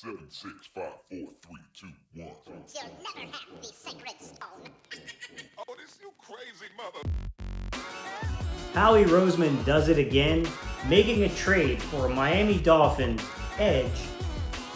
7, 6, 5, 4, 3, 2, 1. You'll never have the sacred stone. Oh, this you crazy mother. Howie Roseman does it again, making a trade for Miami Dolphins edge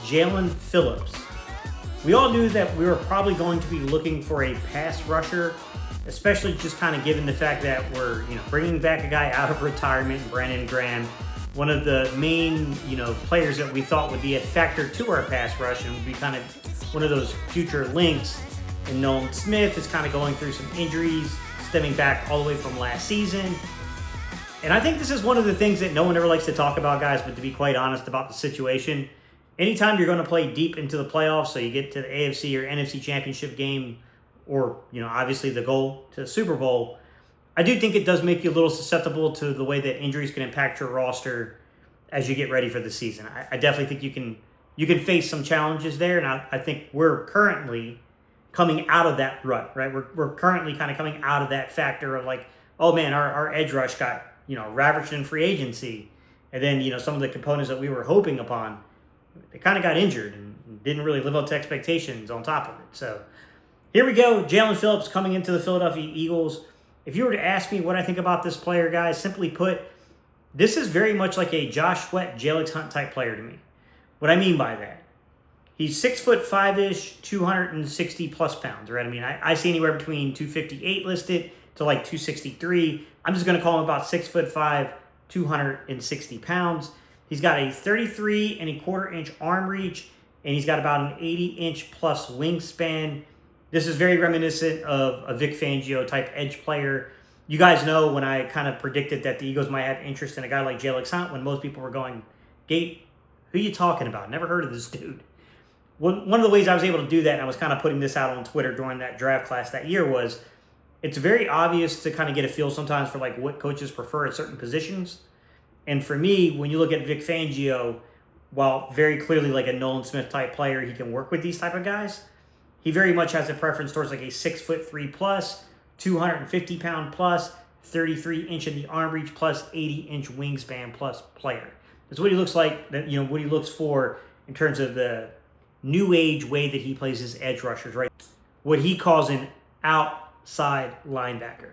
Jaelan Phillips. We all knew that we were probably going to be looking for a pass rusher, especially just kind of given the fact that we're bringing back a guy out of retirement, Brandon Graham, one of the main players that we thought would be a factor to our pass rush and would be kind of one of those future links. And Nolan Smith is kind of going through some injuries, stemming back all the way from last season. And I think this is one of the things that no one ever likes to talk about, guys, but to be quite honest about the situation, anytime you're going to play deep into the playoffs, so you get to the AFC or NFC championship game, or, obviously the goal to the Super Bowl, I do think it does make you a little susceptible to the way that injuries can impact your roster as you get ready for the season. I definitely think you can face some challenges there, and I think we're currently coming out of that rut, right? We're currently kind of coming out of that factor of like, oh man, our edge rush got ravaged in free agency, and then some of the components that we were hoping upon, they kind of got injured and didn't really live up to expectations on top of it. So here we go, Jaelan Phillips coming into the Philadelphia Eagles. If you were to ask me what I think about this player, guys, simply put, this is very much like a Josh Sweat, Jaelan Hunt type player to me. What I mean by that, he's 6'5"-ish, 260 plus pounds, right? I mean, I see anywhere between 258 listed to like 263. I'm just going to call him about 6'5", 260 pounds. He's got a 33 and a quarter inch arm reach, and he's got about an 80-inch plus wingspan. This is very reminiscent of a Vic Fangio type edge player. You guys know when I kind of predicted that the Eagles might have interest in a guy like Jaelan Hunt, when most people were going, Gate, who are you talking about? Never heard of this dude. One of the ways I was able to do that, and I was kind of putting this out on Twitter during that draft class that year, was it's very obvious to kind of get a feel sometimes for like what coaches prefer at certain positions. And for me, when you look at Vic Fangio, while very clearly like a Nolan Smith type player, he can work with these type of guys. He very much has a preference towards like a 6'3" plus, 250 pound plus, 33 inch in the arm reach plus, 80 inch wingspan plus player. That's what he looks like. That what he looks for in terms of the new age way that he plays his edge rushers, right? What he calls an outside linebacker,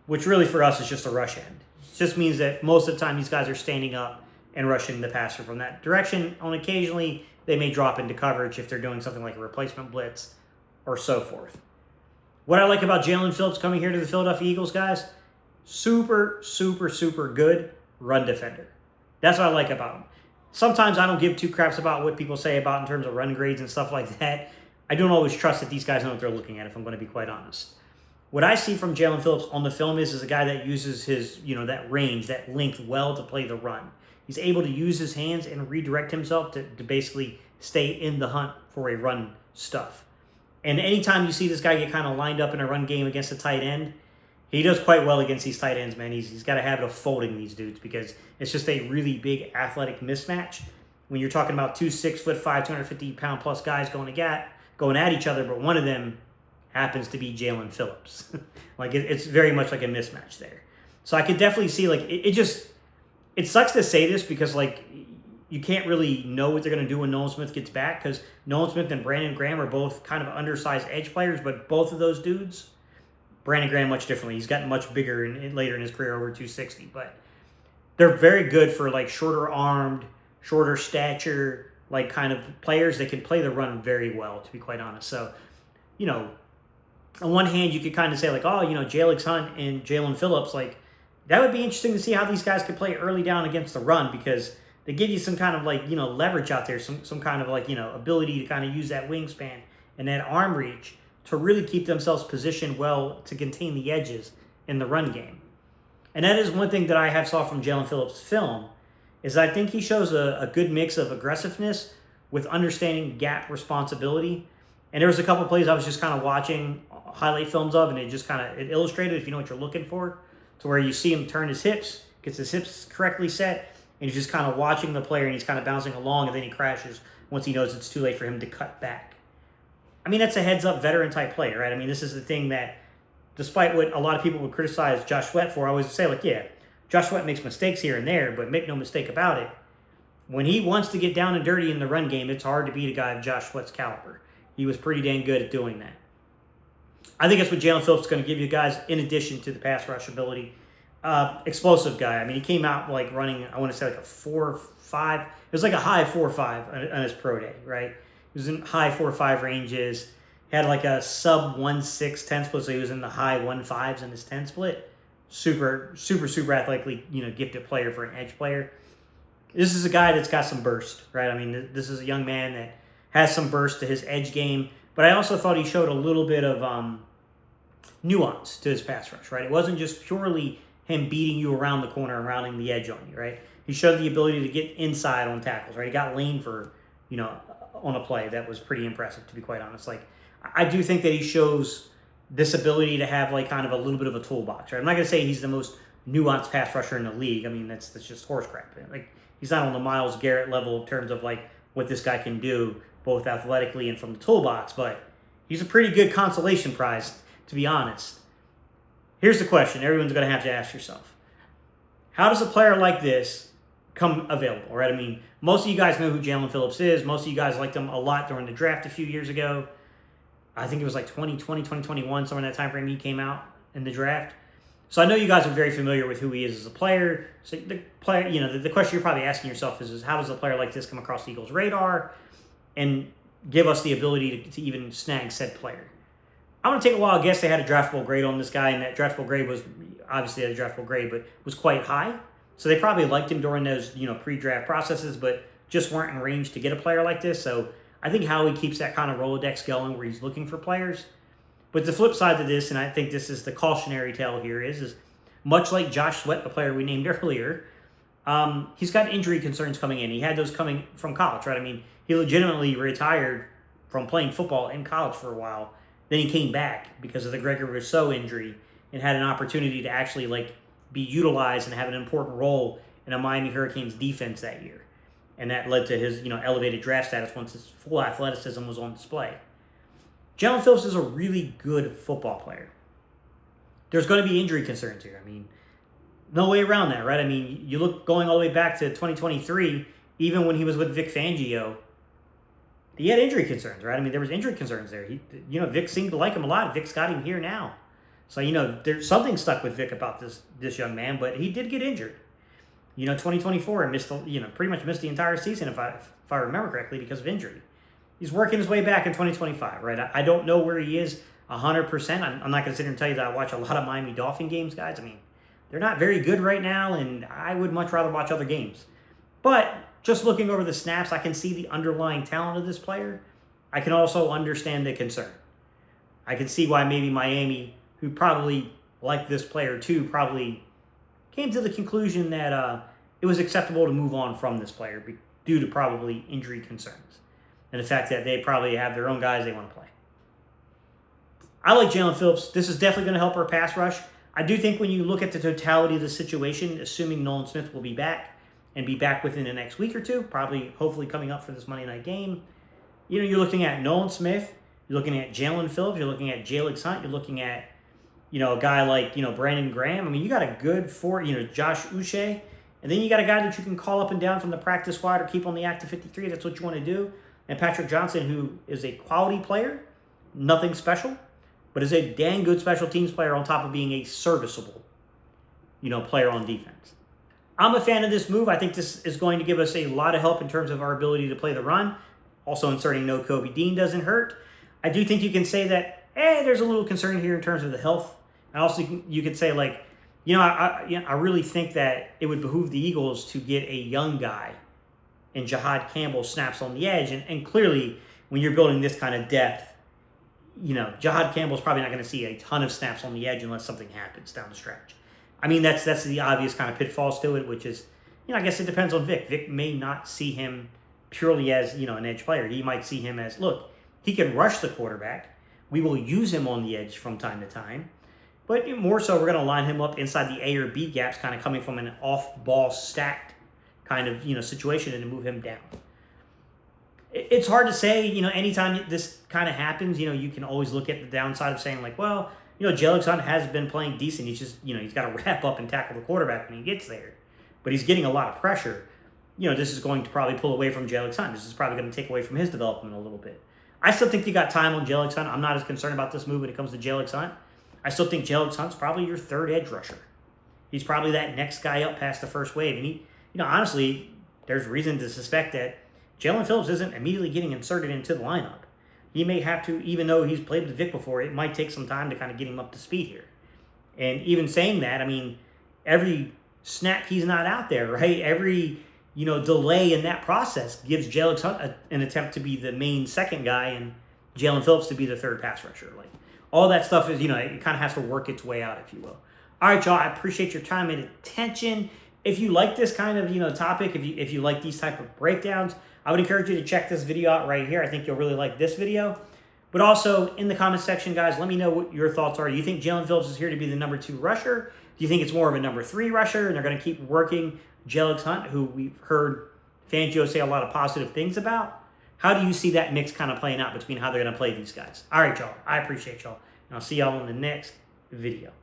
which really for us is just a rush end. It just means that most of the time these guys are standing up and rushing the passer from that direction. On occasionally, they may drop into coverage if they're doing something like a replacement blitz or so forth. What I like about Jaelan Phillips coming here to the Philadelphia Eagles, guys, super, super, super good run defender. That's what I like about him. Sometimes I don't give two craps about what people say about in terms of run grades and stuff like that. I don't always trust that these guys know what they're looking at, if I'm going to be quite honest. What I see from Jaelan Phillips on the film is a guy that uses his, that range, that length well to play the run. He's able to use his hands and redirect himself to basically stay in the hunt for a run stuff. And anytime you see this guy get kind of lined up in a run game against a tight end, he does quite well against these tight ends, man. He's got a habit of folding these dudes because it's just a really big athletic mismatch. When you're talking about two 6'5", 250 pound plus guys going at each other, but one of them happens to be Jaelan Phillips. It's very much like a mismatch there. So I could definitely see it sucks to say this because you can't really know what they're going to do when Nolan Smith gets back, because Nolan Smith and Brandon Graham are both kind of undersized edge players, but both of those dudes, Brandon Graham much differently. He's gotten much bigger later in his career, over 260, but they're very good for shorter armed, shorter stature, kind of players that can play the run very well, to be quite honest. So, on one hand, you could kind of say Jaelan Hunt and Jaelan Phillips, that would be interesting to see how these guys could play early down against the run, because they give you some kind of leverage out there, some kind of ability to kind of use that wingspan and that arm reach to really keep themselves positioned well to contain the edges in the run game. And that is one thing that I have saw from Jaelan Phillips' film, is I think he shows a good mix of aggressiveness with understanding gap responsibility. And there was a couple plays I was just kind of watching highlight films of, and it illustrated, if you know what you're looking for, to where you see him turn his hips, gets his hips correctly set, and he's just kind of watching the player, and he's kind of bouncing along, and then he crashes once he knows it's too late for him to cut back. I mean, that's a heads-up veteran-type play, right? I mean, this is the thing that, despite what a lot of people would criticize Josh Sweat for, I always say, Josh Sweat makes mistakes here and there, but make no mistake about it, when he wants to get down and dirty in the run game, it's hard to beat a guy of Josh Sweat's caliber. He was pretty dang good at doing that. I think that's what Jaelan Phillips is going to give you guys in addition to the pass rush ability. Explosive guy. I mean, he came out like running, I want to say like a 4.5. It was like a high 4.5 on his pro day, right? He was in high 4.5 ranges. Had like a sub 1.6 10 split, so he was in the high 1.5s in his 10 split. Super athletically, gifted player for an edge player. This is a guy that's got some burst, right? I mean, this is a young man that has some burst to his edge game, but I also thought he showed a little bit of nuance to his pass rush, right? It wasn't just purely him beating you around the corner and rounding the edge on you, right? He showed the ability to get inside on tackles, right? He got lane for, on a play that was pretty impressive, to be quite honest. Like, I do think that he shows this ability to have like kind of a little bit of a toolbox, right? I'm not going to say he's the most nuanced pass rusher in the league. I mean, that's just horse crap. Like, he's not on the Myles Garrett level in terms of like what this guy can do, both athletically and from the toolbox, but he's a pretty good consolation prize, to be honest. Here's the question everyone's going to have to ask yourself. How does a player like this come available, right? I mean, most of you guys know who Jaelan Phillips is. Most of you guys liked him a lot during the draft a few years ago. I think it was like 2020, 2021, somewhere in that time frame he came out in the draft. So I know you guys are very familiar with who he is as a player. So the player, the question you're probably asking yourself is how does a player like this come across the Eagles' radar and give us the ability to even snag said player? I'm going to take a wild guess they had a draftable grade on this guy, and that draftable grade was obviously a draftable grade, but was quite high. So they probably liked him during those pre-draft processes, but just weren't in range to get a player like this. So I think Howie keeps that kind of Rolodex going where he's looking for players. But the flip side to this, and I think this is the cautionary tale here, is much like Josh Sweat, the player we named earlier, he's got injury concerns coming in. He had those coming from college, right? I mean, he legitimately retired from playing football in college for a while. Then he came back because of the Gregor Rousseau injury and had an opportunity to actually be utilized and have an important role in a Miami Hurricanes defense that year. And that led to his elevated draft status once his full athleticism was on display. Jaelan Phillips is a really good football player. There's going to be injury concerns here. I mean, no way around that, right? I mean, you look going all the way back to 2023, even when he was with Vic Fangio, he had injury concerns, right? I mean, there was injury concerns there. Vic seemed to like him a lot. Vic's got him here now. So, there's something stuck with Vic about this young man, but he did get injured. 2024 and pretty much missed the entire season, if I remember correctly, because of injury. He's working his way back in 2025, right? I don't know where he is 100%. I'm not going to sit here and tell you that I watch a lot of Miami Dolphin games, guys. I mean, they're not very good right now, and I would much rather watch other games. But just looking over the snaps, I can see the underlying talent of this player. I can also understand the concern. I can see why maybe Miami, who probably liked this player too, probably came to the conclusion that it was acceptable to move on from this player due to probably injury concerns and the fact that they probably have their own guys they want to play. I like Jaelan Phillips. This is definitely going to help our pass rush. I do think when you look at the totality of the situation, assuming Nolan Smith will be back and be back within the next week or two, hopefully coming up for this Monday night game, you're looking at Nolan Smith, you're looking at Jaelan Phillips, you're looking at Jalen Hunt, you're looking at a guy like, Brandon Graham. I mean, you got a good Josh Uche. And then you got a guy that you can call up and down from the practice squad or keep on the active 53. That's what you want to do. And Patrick Johnson, who is a quality player, nothing special, but is a dang good special teams player on top of being a serviceable, player on defense. I'm a fan of this move. I think this is going to give us a lot of help in terms of our ability to play the run. Also inserting no Kobe Dean doesn't hurt. I do think you can say that, there's a little concern here in terms of the health. And also, you could say, I really think that it would behoove the Eagles to get a young guy and Jahad Campbell snaps on the edge. And clearly, when you're building this kind of depth, Jahad Campbell's probably not going to see a ton of snaps on the edge unless something happens down the stretch. I mean, that's the obvious kind of pitfalls to it, which is, I guess it depends on Vic. Vic may not see him purely as, an edge player. He might see him as, look, he can rush the quarterback. We will use him on the edge from time to time. But more so, we're going to line him up inside the A or B gaps, kind of coming from an off-ball stacked kind of, situation and to move him down. It's hard to say, anytime this kind of happens, you can always look at the downside of saying Jaelan Hunt has been playing decent. He's just, he's got to wrap up and tackle the quarterback when he gets there. But he's getting a lot of pressure. this is going to probably pull away from Jaelan Hunt. This is probably going to take away from his development a little bit. I still think you got time on Jaelan Hunt. I'm not as concerned about this move when it comes to Jaelan Hunt. I still think Jaelan Hunt's probably your third edge rusher. He's probably that next guy up past the first wave. And he, honestly, there's reason to suspect that Jaelan Phillips isn't immediately getting inserted into the lineup. He may have to, even though he's played with Vic before, it might take some time to kind of get him up to speed here. And even saying that, I mean, every snap he's not out there, right? Every, delay in that process gives Jaelan Hunt an attempt to be the main second guy and Jaelan Phillips to be the third pass rusher. Like, all that stuff is, it kind of has to work its way out, if you will. All right, y'all, I appreciate your time and attention. If you like this kind of, topic, if you like these type of breakdowns, I would encourage you to check this video out right here. I think you'll really like this video. But also, in the comment section, guys, let me know what your thoughts are. Do you think Jaelan Phillips is here to be the number 2 rusher? Do you think it's more of a number 3 rusher, and they're going to keep working Jaelan Hunt, who we've heard Fangio say a lot of positive things about? How do you see that mix kind of playing out between how they're going to play these guys? All right, y'all. I appreciate y'all. And I'll see y'all in the next video.